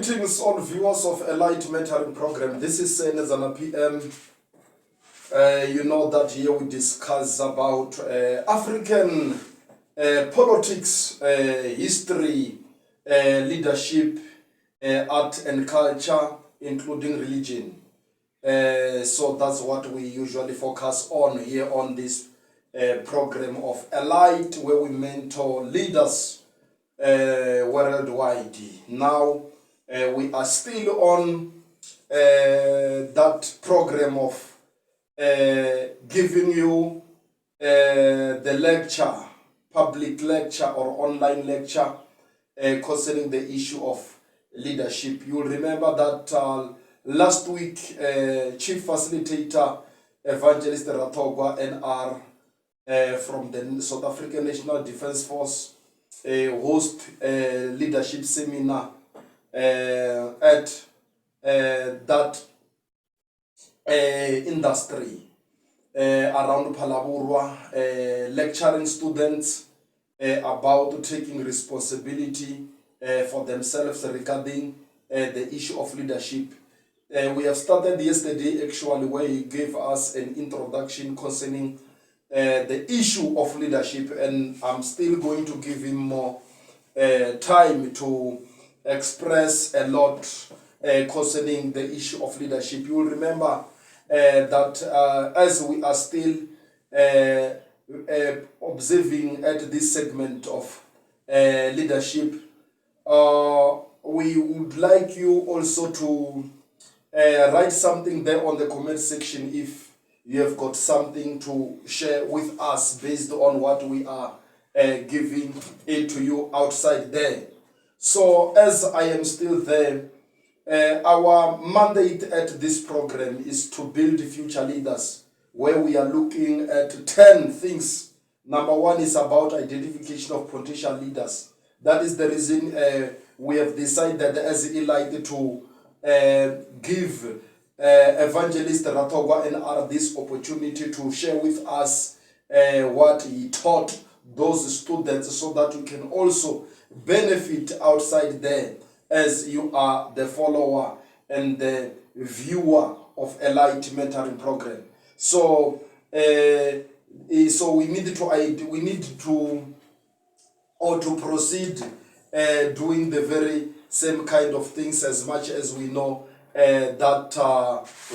Greetings, all viewers of a light mentoring program. This is Nedzana PM. You know that here we discuss about African politics, history, leadership, art and culture, including religion. So that's what we usually focus on here on this program of a light, where we mentor leaders worldwide. Now we are still on that program of giving you the lecture, public lecture or online lecture concerning the issue of leadership. You'll remember that last week Chief Facilitator Evangelist Rathogwa NR from the South African National Defence Force host leadership seminar at that industry around Phalaborwa, lecturing students about taking responsibility for themselves regarding the issue of leadership. We have started yesterday actually, where he gave us an introduction concerning the issue of leadership, and I'm still going to give him more time to express a lot concerning the issue of leadership. You will remember that as we are still observing at this segment of leadership, we would like you also to write something there on the comment section if you have got something to share with us based on what we are giving it to you outside there. So as I am still there, our mandate at this program is to build future leaders, where we are looking at 10 things. Number one is about identification of potential leaders. That is the reason we have decided as elite to give Evangelist Rathogwa NR this opportunity to share with us what he taught those students, so that you can also benefit outside there as you are the follower and the viewer of a light mentoring program. So we need to proceed doing the very same kind of things, as much as we know that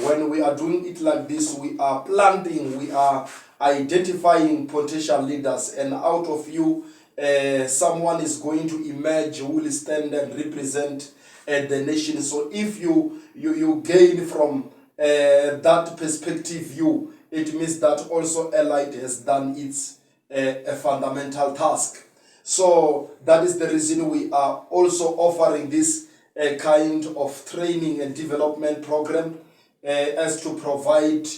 when we are doing it like this, we are planting, we are identifying potential leaders, and out of you someone is going to emerge who will stand and represent the nation. So if you gain from that perspective view, it means that also Elite has done its a fundamental task. So that is the reason we are also offering this kind of training and development program, as to provide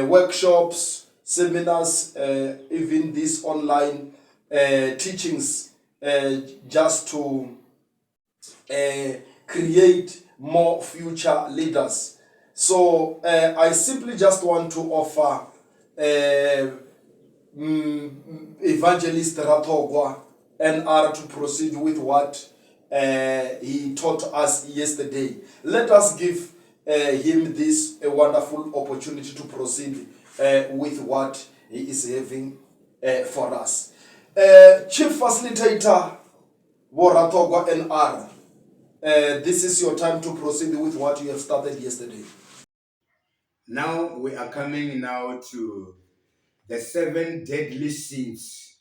workshops, seminars, even these online teachings, just to create more future leaders. So I simply just want to offer Evangelist Rathogwa NR to proceed with what he taught us yesterday. Let us give him this a wonderful opportunity to proceed with what he is having for us. Chief Facilitator Rathogwa NR, this is your time to proceed with what you have started yesterday. Now we are coming now to the 7 deadly sins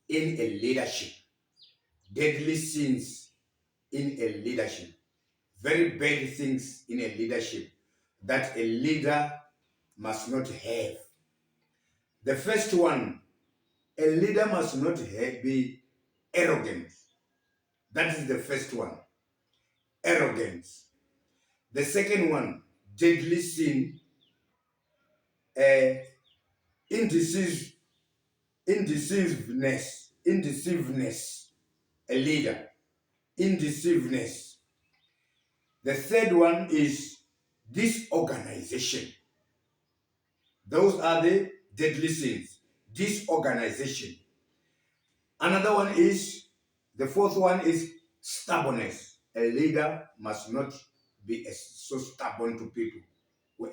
in a leadership. Deadly sins in a leadership. Very bad things in a leadership that a leader must not have. The first one, a leader must not be arrogant. That is the first one. Arrogance. The second one, deadly sin, indecisiveness. Indecisiveness. A leader. Indecisiveness. The third one is disorganization. Those are the deadly sins. Disorganization. The fourth one is stubbornness. a leader must not be so stubborn to people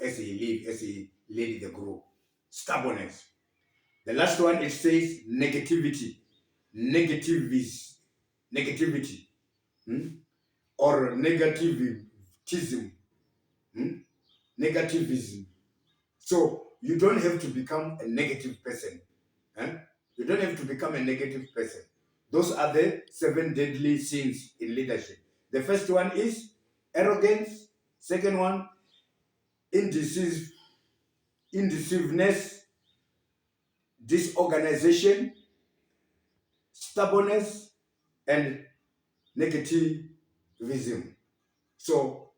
as he lead the group. Stubbornness. The last one, it says negativity. Negativity, hmm? Or negativism. Hmm? Negativism. So you don't have to become a negative person. Eh? You don't have to become a negative person. Those are the 7 deadly sins in leadership. The first one is arrogance. Second one, indecisive, indecisiveness, disorganization, stubbornness, and negativism. So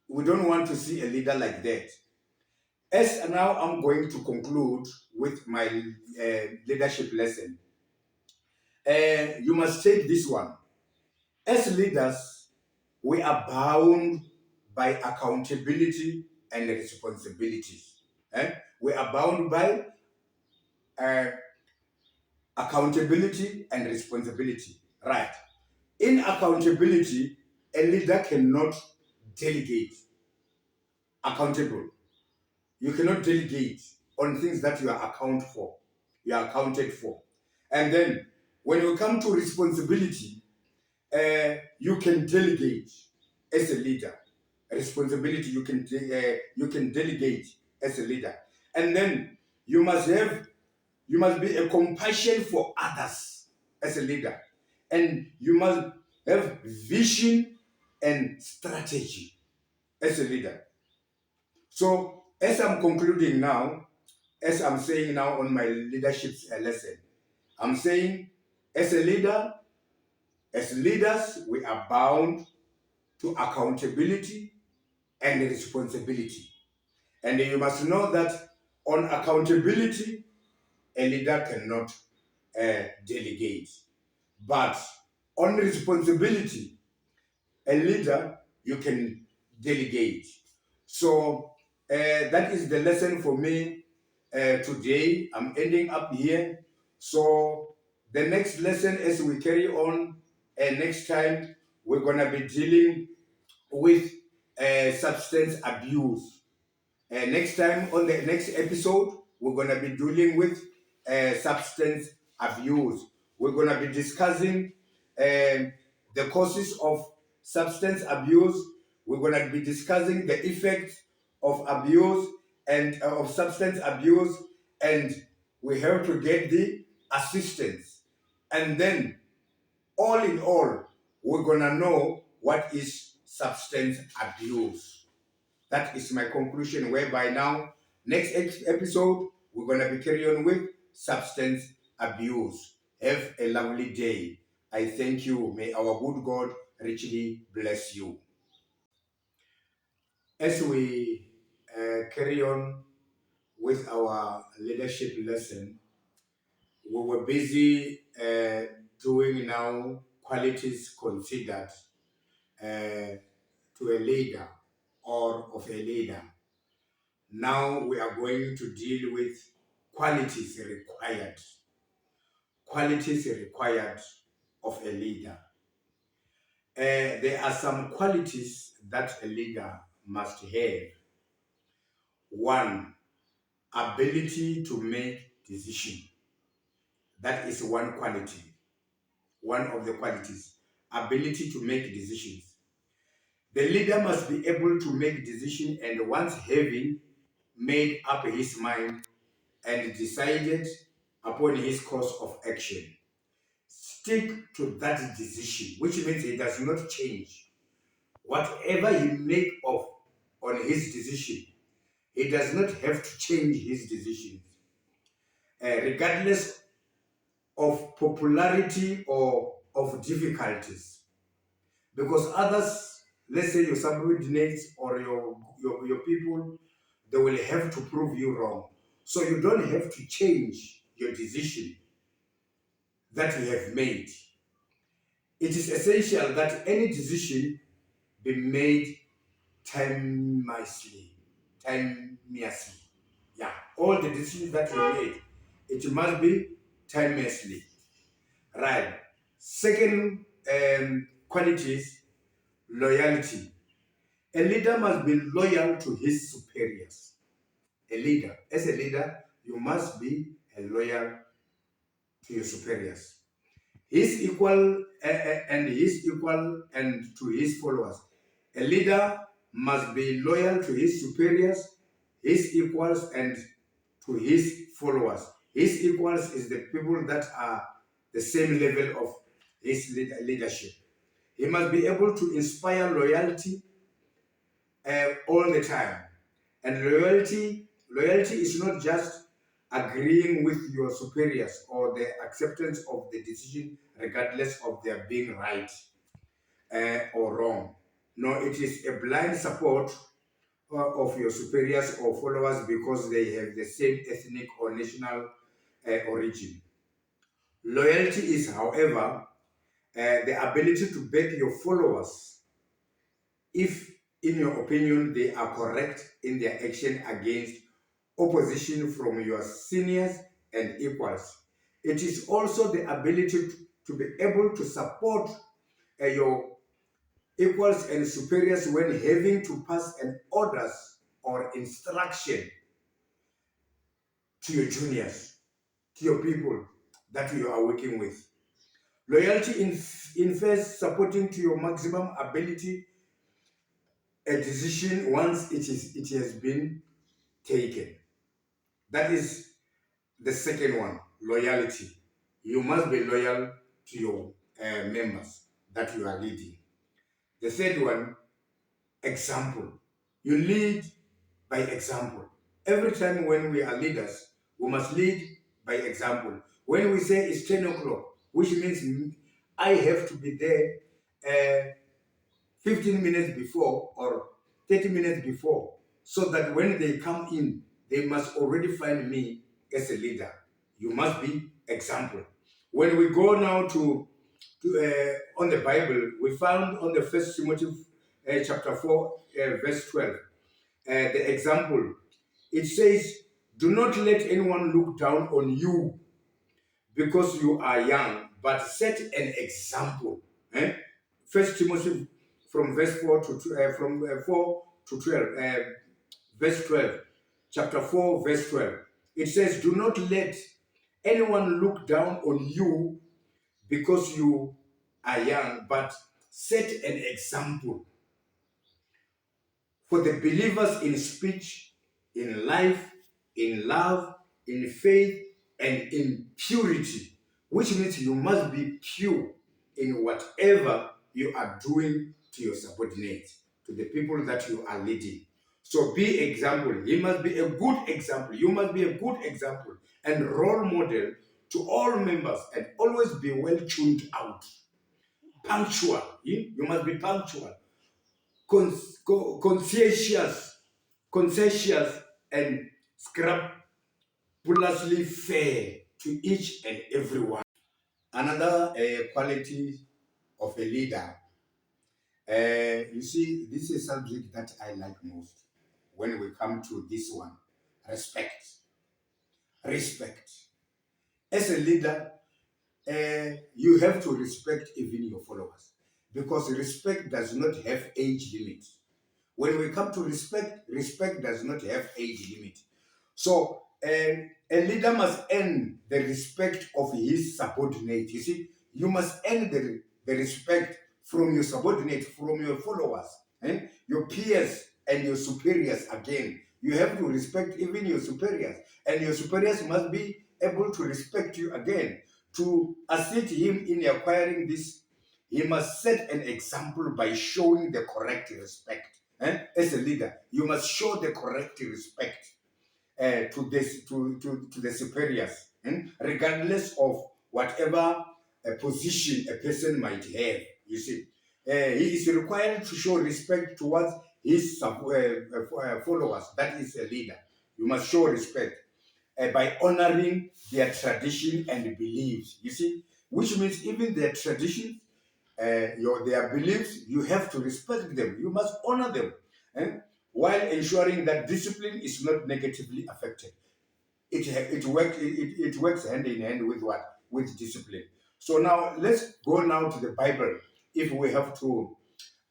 we don't want to see a leader like that. As now I'm going to conclude with my leadership lesson. You must take this one. As leaders, we are bound by accountability and responsibilities. We are bound by uh, accountability and responsibility. Right. In accountability, a leader cannot delegate. Accountable. You cannot delegate on things that you are you are accounted for. And then when you come to responsibility, you can delegate as a leader. Responsibility you can delegate as a leader. And then you must be a compassion for others as a leader. And you must have vision and strategy as a leader. So as I'm concluding now, as I'm saying now on my leadership lesson, I'm saying as a leader, as leaders, we are bound to accountability and responsibility. And you must know that on accountability, a leader cannot delegate. But on responsibility, a leader, you can delegate. So that is the lesson for me today. I'm ending up here. So the next lesson as we carry on, next time, we're going to be dealing with substance abuse. Next time on the next episode, we're going to be dealing with substance abuse. We're going to be discussing the causes of substance abuse. We're going to be discussing the effects of abuse and of substance abuse, and we have to get the assistance. And then, all in all, we're going to know what is substance abuse. That is my conclusion, whereby now, next episode, we're going to be carrying on with substance abuse. Have a lovely day. I thank you. May our good God richly bless you. As we carry on with our leadership lesson, we were busy doing now qualities considered to a leader or of a leader. Now we are going to deal with qualities required. Qualities required of a leader. There are some qualities that a leader must have. One, ability to make decision. That is one quality. One of the qualities. Ability to make decisions. The leader must be able to make decision, and once having made up his mind and decided upon his course of action, stick to that decision, which means he does not change. Whatever he make of on his decision, he does not have to change his decisions, regardless of popularity or of difficulties. Because others, let's say your subordinates or your people, they will have to prove you wrong. So you don't have to change your decision that you have made. It is essential that any decision be made timelessly. Timelessly. Yeah. All the decisions that you made, it must be timelessly. Right. Second qualities, Loyalty. A leader must be loyal to his superiors. A leader, as a leader, you must be a loyal to your superiors. His equal and his equal and to his followers. A leader must be loyal to his superiors, his equals, and to his followers. His equals is the people that are the same level of his leadership. He must be able to inspire loyalty all the time. And loyalty is not just agreeing with your superiors or the acceptance of the decision regardless of their being right or wrong. No, it is a blind support of your superiors or followers because they have the same ethnic or national origin. Loyalty is, however, the ability to back your followers if, in your opinion, they are correct in their action against opposition from your seniors and equals. It is also the ability to be able to support your equals and superiors when having to pass an orders or instruction to your juniors, to your people that you are working with. Loyalty infers supporting to your maximum ability a decision once it has been taken. That is the second one, loyalty. You must be loyal to your members that you are leading. The third one, example. You lead by example. Every time when we are leaders, we must lead by example. When we say it's 10 o'clock, which means I have to be there uh, 15 minutes before or 30 minutes before, so that when they come in, they must already find me as a leader. You must be example. When we go now on the Bible, we found on the First Timothy chapter 4, verse 12, the example. It says, "Do not let anyone look down on you because you are young, but set an example." First Timothy from verse 4 to 4 to 12, verse 12, chapter 4, verse 12. It says, "Do not let anyone look down on you because you are young, but set an example for the believers in speech, in life, in love, in faith, and in purity," which means you must be pure in whatever you are doing to your subordinates, to the people that you are leading. So be example. He must be a good example. You must be a good example and role model to all members, and always be well tuned out. Punctual. You must be punctual, conscientious, and scrupulously fair to each and everyone. Another quality of a leader, you see, this is a subject that I like most when we come to this one. Respect. Respect. As a leader, you have to respect even your followers, because respect does not have age limit. When we come to respect, respect does not have age limit. So a leader must earn the respect of his subordinate. You see, you must earn the respect from your subordinate, from your followers, your peers and your superiors again. You have to respect even your superiors, and your superiors must be able to respect you again. To assist him in acquiring this, he must set an example by showing the correct respect. As a leader, you must show the correct respect to the superiors, regardless of whatever position a person might have. You see, he is required to show respect towards his followers. That is a leader. You must show respect by honoring their tradition and beliefs. You see, which means even their traditions, their beliefs, you have to respect them. You must honor them, while ensuring that discipline is not negatively affected. It works hand in hand with what? With discipline. So now let's go now to the Bible. If we have to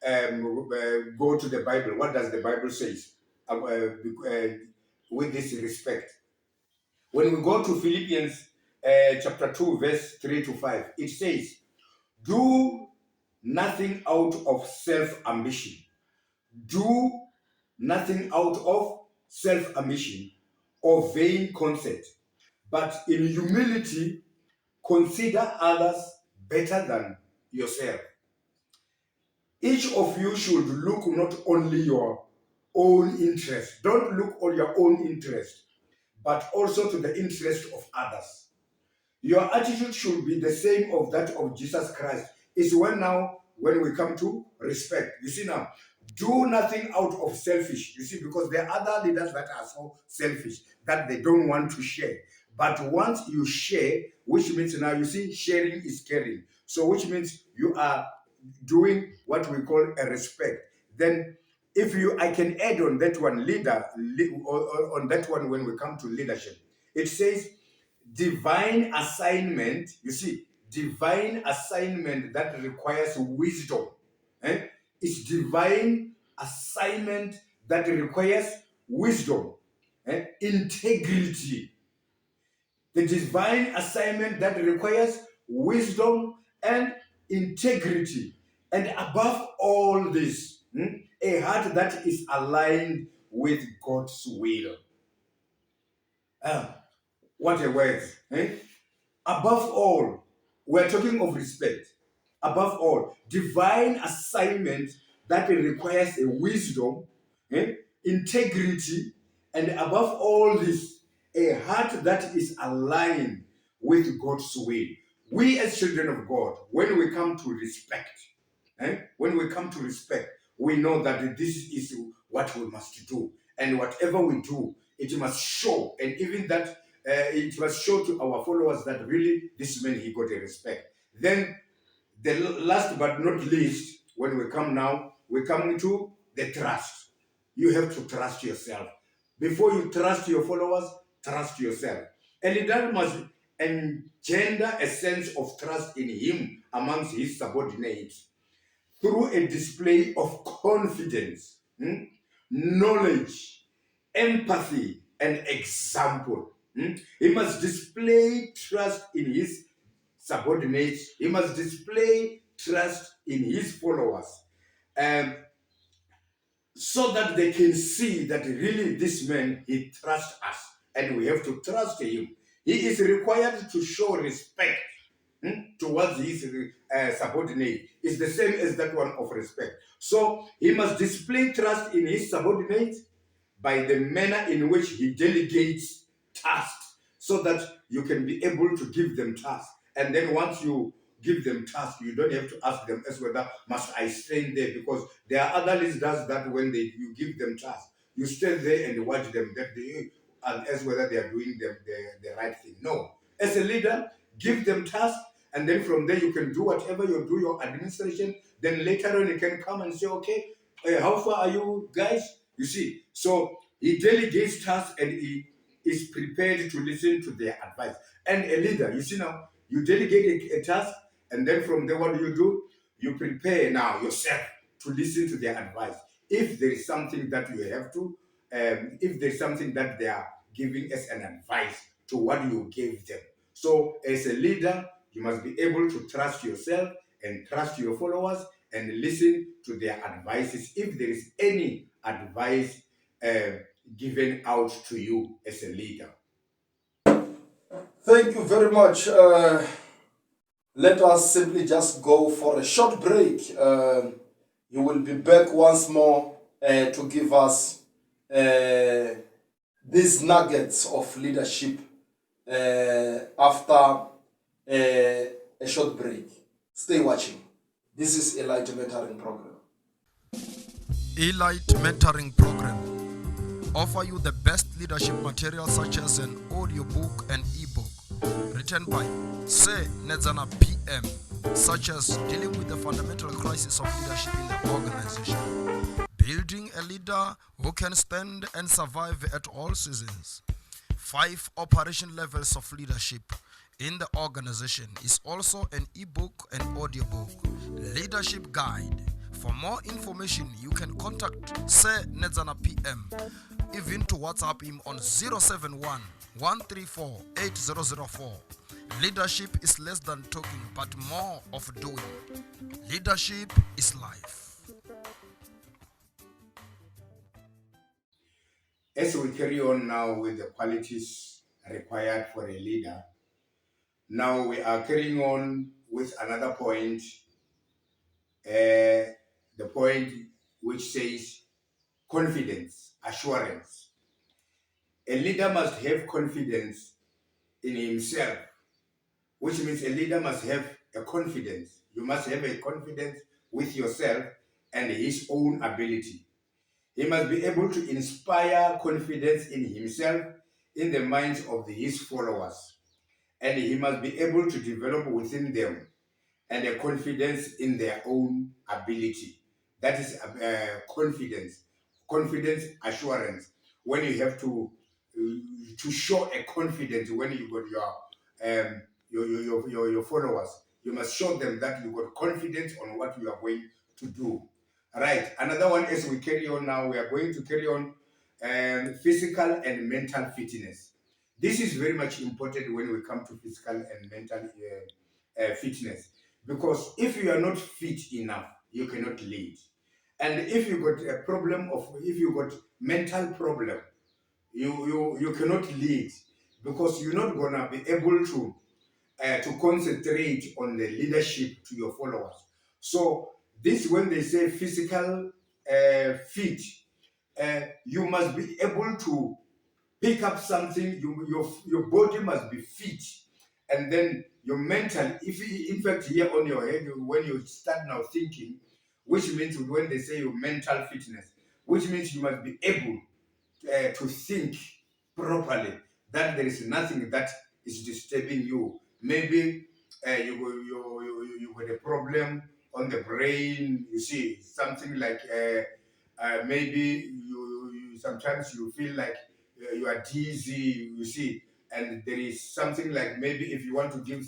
go to the Bible. What does the Bible say with this respect? When we go to Philippians chapter 2, verse 3 to 5, it says, do nothing out of self-ambition. Do nothing out of self-ambition or vain conceit, but in humility consider others better than yourself. Each of you should look not only your own interest. Don't look on your own interest, but also to the interest of others. Your attitude should be the same of that of Jesus Christ. It's when we come to respect. You see now, do nothing out of selfish. You see, because there are other leaders that are so selfish that they don't want to share. But once you share, which means now you see, sharing is caring. So which means you are doing what we call a respect. Then I can add on that one on that one when we come to leadership. It says divine assignment, you see, divine assignment that requires wisdom. It's divine assignment that requires wisdom, integrity. The divine assignment that requires wisdom and integrity. And above all this, a heart that is aligned with God's will. What a word. Above all, we're talking of respect. Above all, divine assignment that requires a wisdom, integrity, and above all this, a heart that is aligned with God's will. We as children of God, when we come to respect, we know that this is what we must do. And whatever we do, it must show, and even that it must show to our followers that really this man, he got a respect. Then the last but not least, when we come to the trust. You have to trust yourself. Before you trust your followers, trust yourself. And that must engender a sense of trust in him amongst his subordinates through a display of confidence, knowledge, empathy, and example. He must display trust in his subordinates. He must display trust in his followers, so that they can see that really this man, he trusts us, and we have to trust him. He is required to show respect towards his subordinate. It's the same as that one of respect. So he must display trust in his subordinates by the manner in which he delegates tasks, so that you can be able to give them tasks. And then once you give them tasks, you don't have to ask them as whether must I stay there, because there are other leaders that when you give them tasks, you stay there and watch them as whether they are doing the right thing. No, as a leader, give them tasks, and then from there you can do whatever you do, your administration. Then later on you can come and say, okay, how far are you guys? You see, so he delegates tasks and he is prepared to listen to their advice. And a leader, you see now, you delegate a task, and then from there, what do? You prepare now yourself to listen to their advice. If there is something that you have to, if there's something that they are giving as an advice to what you gave them. So as a leader, you must be able to trust yourself and trust your followers and listen to their advices if there is any advice given out to you as a leader. Thank you very much. Let us simply just go for a short break. You will be back once more to give us these nuggets of leadership after a short break. Stay watching. This is Elite Mentoring Program. Elite Mentoring Program offer you the best leadership material such as an audiobook and ebook written by Nedzana PM, such as dealing with the fundamental crisis of leadership in the organization, building a leader who can stand and survive at all seasons. 5 operation levels of leadership in the organization is also an ebook and audiobook, leadership guide For more information, you can contact Sir Nedzana PM, even to WhatsApp him on 071 134 8004. Leadership is less than talking, but more of doing. Leadership is life. As we carry on now with the qualities required for a leader, now we are carrying on with another point, the point which says confidence, assurance. A leader must have confidence in himself, which means a leader must have a confidence. You must have a confidence with yourself and his own ability. He must be able to inspire confidence in himself, in the minds of his followers, and he must be able to develop within them and a confidence in their own ability. That is confidence, assurance. When you have to show a confidence when you got your followers, you must show them that you got confidence on what you are going to do. Right. Another one, as we carry on now, we are going to carry on physical and mental fitness. This is very much important when we come to physical and mental fitness, because if you are not fit enough, you cannot lead. And if you got a problem of, if you got mental problem, you cannot lead, because you're not gonna be able to concentrate on the leadership to your followers. So this, when they say physical fit, you must be able to pick up something. Your body must be fit, and then your mental. If in fact here on your head, when you start now thinking, which means when they say your mental fitness, which means you must be able to think properly, that there is nothing that is disturbing you. Maybe you got a problem on the brain. You see something like maybe you sometimes you feel like you are dizzy. You see, and there is something like maybe if you want to give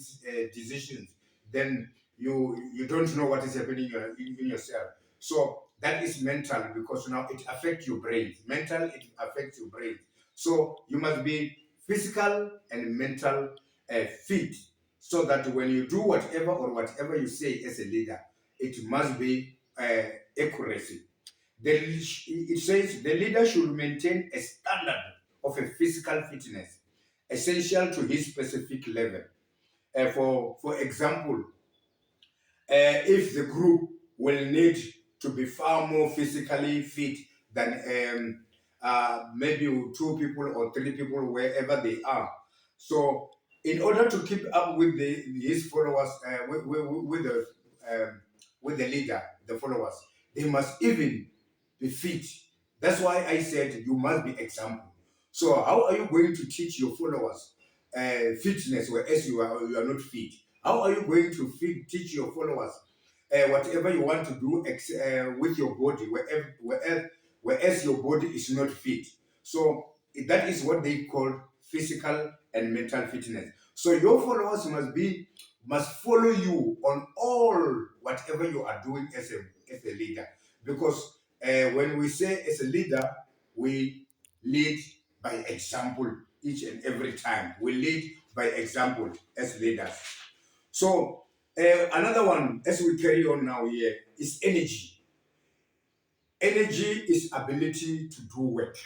decisions, then you don't know what is happening in yourself. So that is mental, because now it affects your brain. Mental, it affects your brain. So you must be physical and mental fit, so that when you do whatever or whatever you say as a leader, it must be accuracy. It says the leader should maintain a standard of a physical fitness essential to his specific level. For example, if the group will need to be far more physically fit than maybe two people or three people, wherever they are. So, in order to keep up with his followers, with the leader, the followers, they must even be fit. That's why I said you must be example. So, how are you going to teach your followers fitness, whereas you are not fit? How are you going to teach your followers whatever you want to do with your body, whereas your body is not fit? So that is what they call physical and mental fitness. So your followers must follow you on all whatever you are doing as a leader, because when we say as a leader, we lead by example each and every time. We lead by example as leaders. So another one, as we carry on now here, is energy. Energy is ability to do work.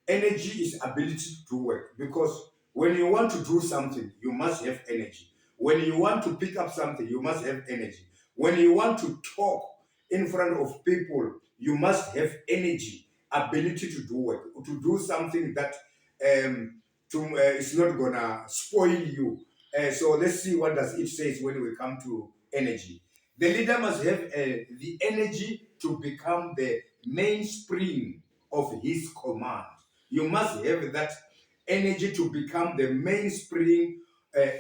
Energy is ability to do work, because when you want to do something, you must have energy. When you want to pick up something, you must have energy. When you want to talk in front of people, you must have energy, ability to do work, to do something that is not gonna spoil you. So let's see what does it says when we come to energy. The leader must have the energy to become the mainspring of his command. You must have that energy to become the mainspring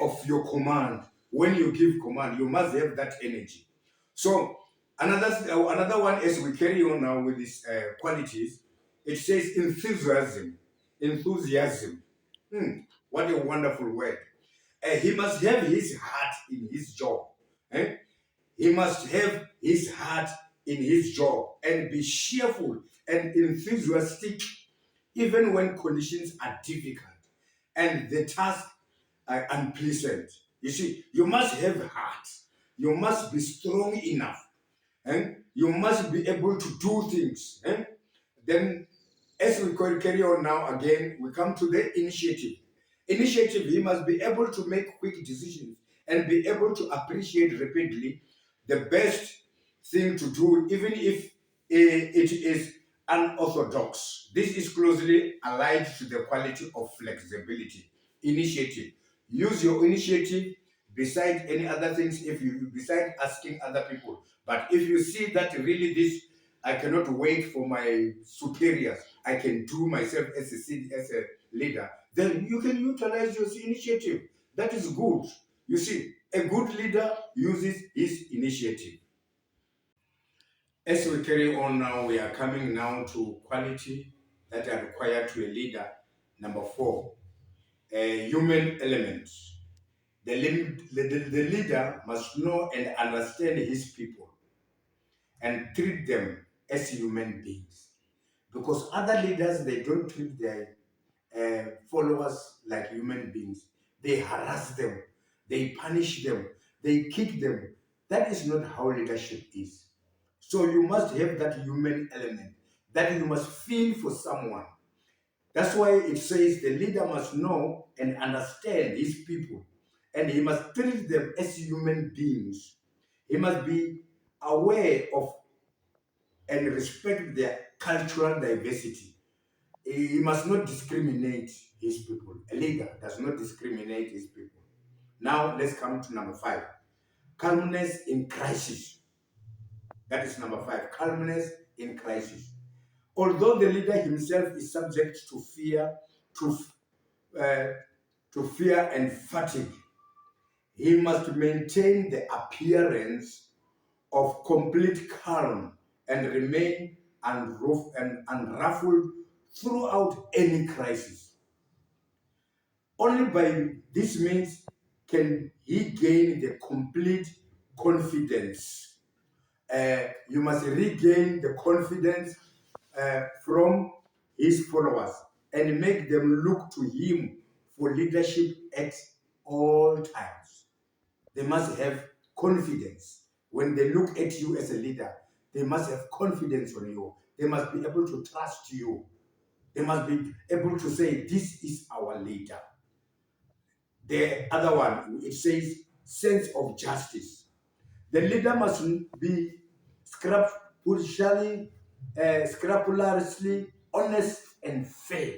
of your command. When you give command, you must have that energy. So another one, as we carry on now with these qualities, it says enthusiasm. Enthusiasm. What a wonderful word. He must have his heart in his job. Eh? He must have his heart in his job and be cheerful and enthusiastic even when conditions are difficult and the task are unpleasant. You see, you must have heart. You must be strong enough. And you must be able to do things. Then, as we carry on now, again, we come to the initiative. Initiative, he must be able to make quick decisions and be able to appreciate rapidly the best thing to do, even if it is unorthodox. This is closely allied to the quality of flexibility. Initiative. Use your initiative beside any other things if you beside asking other people. But if you see that really this I cannot wait for my superiors, I can do myself as a leader, then you can utilize your initiative. That is good. You see, a good leader uses his initiative. As we carry on now, we are coming now to quality that are required to a leader. Number 4, a human element. The leader must know and understand his people and treat them as human beings. Because other leaders, they don't treat their followers like human beings. They harass them, they punish them, they kick them. That is not how leadership is. So you must have that human element, that you must feel for someone. That's why it says the leader must know and understand his people, and he must treat them as human beings. He must be aware of and respect their cultural diversity. He must not discriminate his people. A leader does not discriminate his people. Now let's come to number 5. Calmness in crisis. That is number 5. Calmness in crisis. Although the leader himself is subject to fear, to, uh, to fear and fatigue, he must maintain the appearance of complete calm and remain unruffled throughout any crisis. Only by this means can he gain the complete confidence. You must regain the confidence from his followers and make them look to him for leadership at all times. They must have confidence. When they look at you as a leader, they must have confidence on you. They must be able to trust you. They must be able to say, this is our leader. The other one, it says sense of justice. The leader must be scrupulously honest and fair.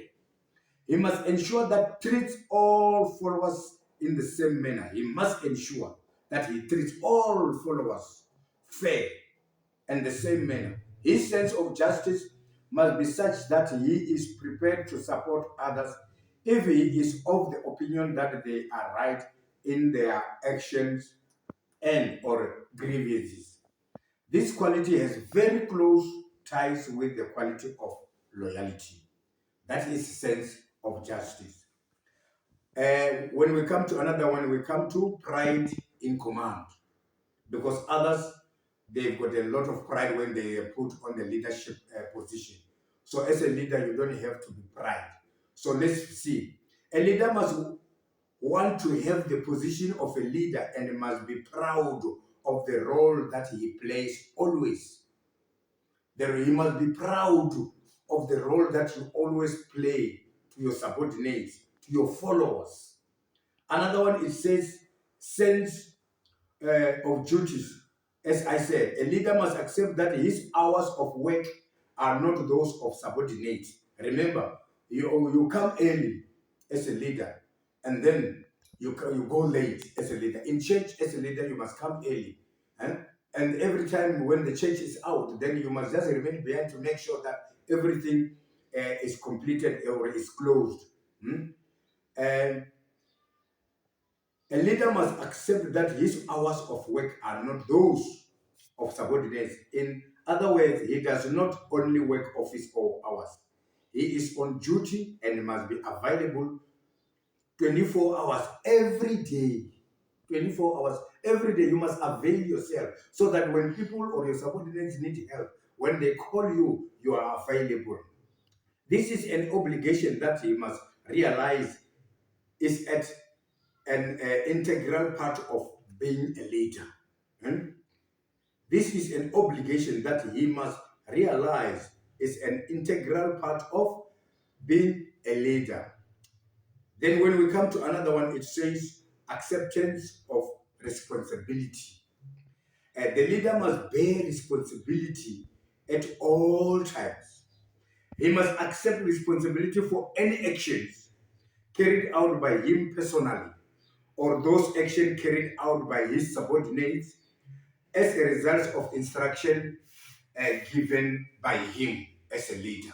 He must ensure that treats all followers in the same manner. He must ensure that he treats all followers fair and the same manner. His sense of justice must be such that he is prepared to support others if he is of the opinion that they are right in their actions and or grievances. This quality has very close ties with the quality of loyalty. That is sense of justice. When we come to another one, we come to pride in command. Because others, they've got a lot of pride when they are put on the leadership position. So as a leader, you don't have to be proud. So let's see. A leader must want to have the position of a leader and must be proud of the role that he plays always. He must be proud of the role that you always play to your subordinates, to your followers. Another one, it says, sense of duties. As I said, a leader must accept that his hours of work are not those of subordinates. Remember, you come early as a leader, and then you go late as a leader. In church, as a leader, you must come early. And every time when the church is out, then you must just remain behind to make sure that everything is completed or is closed. And a leader must accept that his hours of work are not those of subordinates. In other words, he does not only work office hours. He is on duty and must be available 24 hours every day. 24 hours Every day you must avail yourself so that when people or your subordinates need help, when they call you, you are available. This is an obligation that he must realize is at an integral part of being a leader. Hmm? This is an obligation that he must realize is an integral part of being a leader. Then when we come to another one, it says acceptance of responsibility. The leader must bear responsibility at all times. He must accept responsibility for any actions carried out by him personally or those actions carried out by his subordinates as a result of instruction given by him as a leader.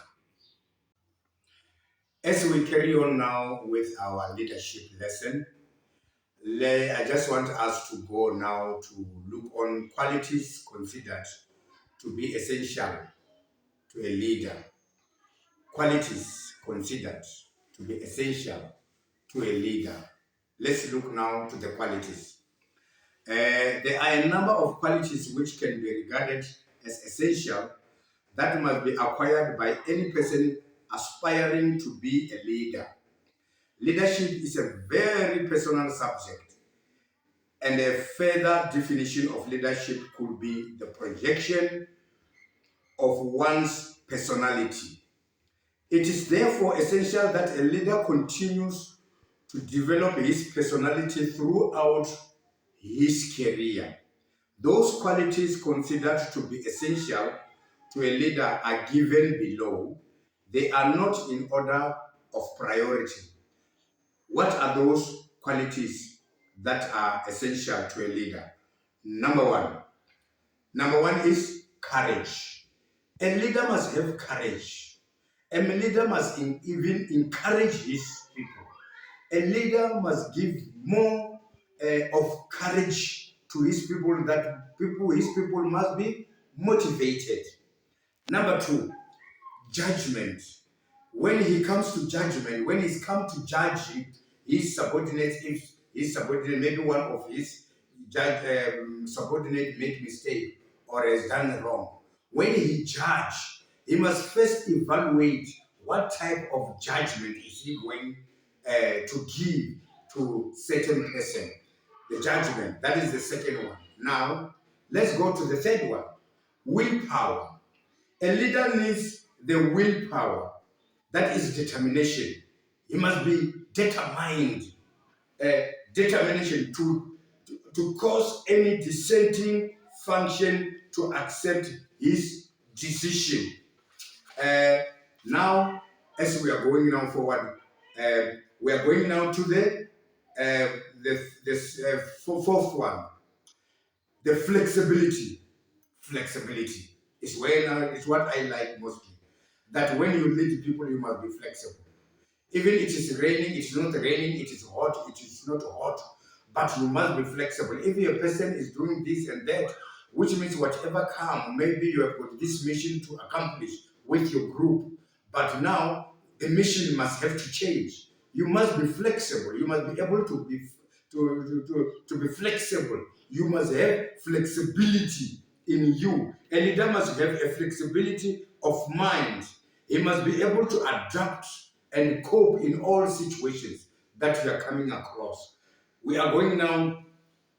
As we carry on now with our leadership lesson, I just want us to go now to look on qualities considered to be essential to a leader. Qualities considered to be essential to a leader. Let's look now to the qualities. There are a number of qualities which can be regarded as essential that must be acquired by any person aspiring to be a leader. Leadership is a very personal subject, and a further definition of leadership could be the projection of one's personality. It is therefore essential that a leader continues to develop his personality throughout his career. Those qualities considered to be essential to a leader are given below. They are not in order of priority. What are those qualities that are essential to a leader? Number one. Number one is courage. A leader must have courage. A leader must even encourage his people. A leader must give more of courage to his people, that his people must be motivated. Number two, judgment. When he comes to judgment, when he's come to judge his subordinates, if his subordinate, maybe one of his subordinate made mistake or has done wrong, when he judge, he must first evaluate what type of judgment is he going to give to certain person. The judgment, that is the second one. Now, let's go to the third one, willpower. A leader needs the willpower, that is determination. He must be determined, determination to cause any dissenting function to accept his decision. Now, as we are going now forward, we are going now to the fourth one, the flexibility. Flexibility is where now it's what I like mostly. That when you lead people, you must be flexible. Even it is raining, it's not raining, it is hot, it is not hot, but you must be flexible. If a person is doing this and that, which means whatever come, maybe you have got this mission to accomplish with your group, but now the mission must have to change. You must be flexible. You must be able to be flexible. You must have flexibility in you. A leader must have a flexibility of mind. He must be able to adapt and cope in all situations that we are coming across. We are going now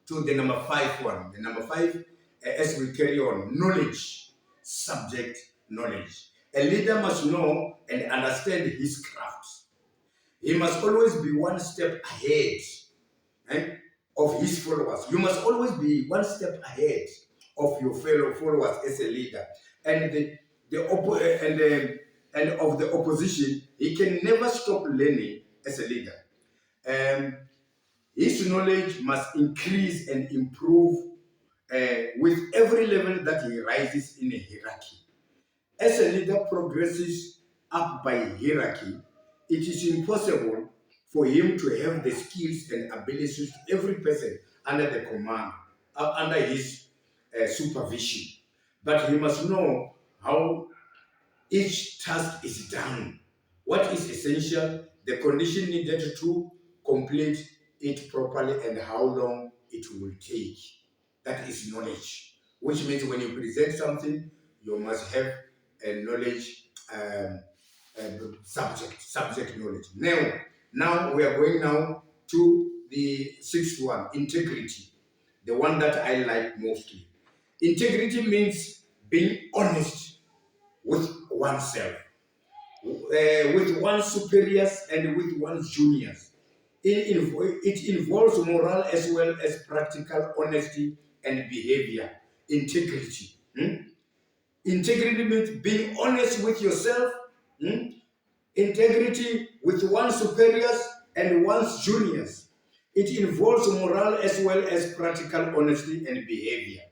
to the number 5 one. The number 5, as we carry on, knowledge, subject knowledge. A leader must know and understand his craft. He must always be one step ahead of his followers. You must always be one step ahead of your fellow followers as a leader. And and of the opposition, he can never stop learning as a leader. His knowledge must increase and improve with every level that he rises in a hierarchy. As a leader progresses up by hierarchy, it is impossible for him to have the skills and abilities to every person under the command, under his supervision. But he must know how each task is done, what is essential, the condition needed to complete it properly, and how long it will take. That is knowledge, which means when you present something, you must have a knowledge subject knowledge. Now we are going now to the sixth one, integrity, the one that I like mostly. Integrity means being honest with oneself, with one's superiors and with one's juniors. It involves moral as well as practical honesty and behavior. Integrity. Integrity means being honest with yourself. Integrity with one's superiors and one's juniors. It involves moral as well as practical honesty and behavior.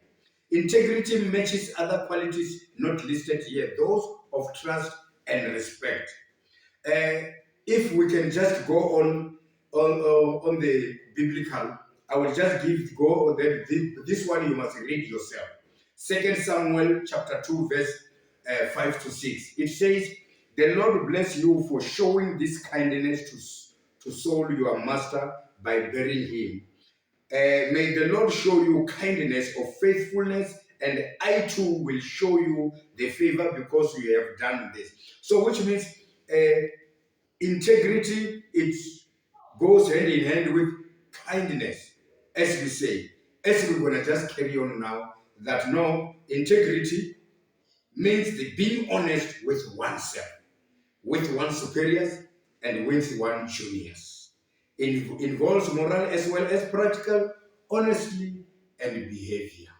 Integrity matches other qualities not listed here, those of trust and respect. If we can just go on the biblical, I will just go this one you must read yourself. 2 Samuel chapter 2 verse 5 to 6. It says, "The Lord bless you for showing this kindness to Saul your master by bearing him. May the Lord show you kindness of faithfulness, and I too will show you the favor because you have done this." So which means integrity, it goes hand in hand with kindness, as we say. As we're going to just carry on now, that no, integrity means the being honest with oneself, with one's superiors, and with one's juniors. It involves moral as well as practical honesty and behavior.